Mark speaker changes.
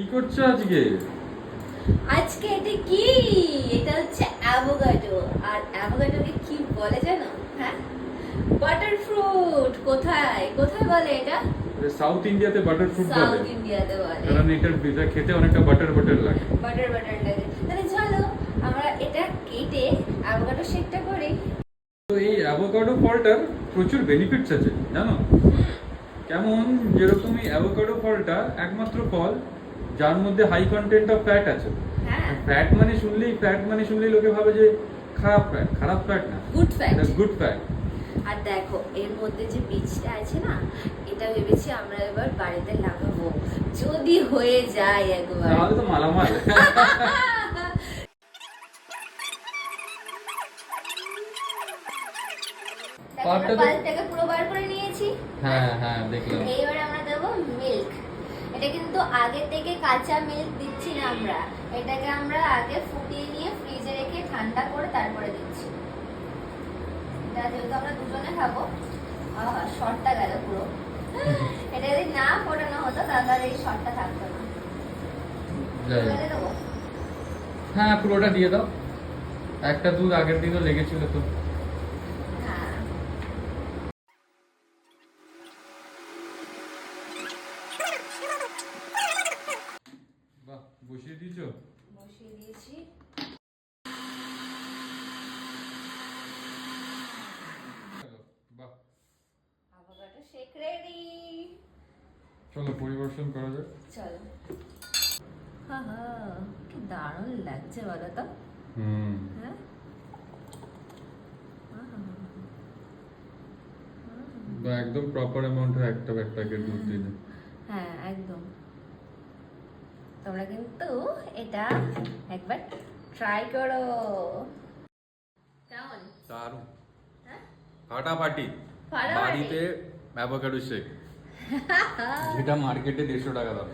Speaker 1: কি করছো আজকে?
Speaker 2: আজকে এটা কি? এটা হচ্ছে অ্যাভোকাডো। আর অ্যাভোকাডোকে কি বলে জানো? হ্যাঁ, বাটার ফ্রুট। কোথায় কোথায় বলে এটা?
Speaker 1: সাউথ ইন্ডিয়াতে বাটার ফ্রুট বলে।
Speaker 2: সাউথ ইন্ডিয়াতে বলে।
Speaker 1: কারণ এটার এটা খেতে অনেকটা বাটার বাটার লাগে।
Speaker 2: বাটার বাটার লাগে। তাহলে চলো আমরা এটা কেটে অ্যাভোকাডো শেকটা করি।
Speaker 1: তো এই অ্যাভোকাডো ফলটার প্রচুর বেনিফিটস আছে জানো? কেমন, যেরকম এই অ্যাভোকাডো ফলটা একমাত্র ফল যার মধ্যে হাই কন্টেন্ট অফ ফ্যাট আছে।
Speaker 2: হ্যাঁ,
Speaker 1: ফ্যাট মানে শুনলেই লোকে ভাবে যে খারাপ ফ্যাট না,
Speaker 2: গুড ফ্যাট।
Speaker 1: এটা গুড ফ্যাট।
Speaker 2: আর দেখো এর মধ্যে যে বীজটা আছে না, এটা ভেবেছি আমরা এবার বাড়িতে লাগাবো, যদি হয়ে যায় একবার।
Speaker 1: তাহলে তো মালামাল। পাল্পটা তো-
Speaker 2: পাল্পটাকে পুরো বার করে নিয়েছি।
Speaker 1: হ্যাঁ দেখলাম।
Speaker 2: এইবার আমরা দেবো মিল্ক। এটা কিন্তু আগে থেকে কাঁচা মিল্ক দিচ্ছি না আমরা, এটাকে আমরা আগে ফুটিয়ে নিয়ে ফ্রিজে রেখে ঠান্ডা করে তারপরে দিচ্ছি। এটা যেহেতু আমরা দুজনে খাবো, আহা শর্টটা গেল পুরো। এটা যদি না ফোটানো হতো তাহলে এই শর্টটা থাকতো না।
Speaker 1: যাই হোক।
Speaker 2: ফেলে দেবো?
Speaker 1: হ্যাঁ পুরোটা দিয়ে দাও। একটা দুধ আগের দিনও লেগেছিল তো।
Speaker 2: হ্যাঁ।
Speaker 1: বাহ, বসিয়ে দিয়েছো?
Speaker 2: বসিয়ে দিয়েছি।
Speaker 1: বাহ,
Speaker 2: অ্যাভোকাডো শেক রেডি।
Speaker 1: চলো পরিবেশন করা যাক।
Speaker 2: চলো। হা, কি দারুণ লাগছে বলো তো। হ্যাঁ,
Speaker 1: বা একদম প্রপার অ্যামাউন্টে একটা প্যাকেট দুধ দিলে।
Speaker 2: হ্যাঁ একদম। তোমরা কিন্তু এটা একবার ট্রাই করো। কেমন?
Speaker 1: দারুণ,
Speaker 2: হ্যাঁ,
Speaker 1: ফাটাফাটি।
Speaker 2: ফাটাফাটি।
Speaker 1: বাড়িতে অ্যাভোকাডো শেক, যেটা মার্কেটে 150 টাকা দাম।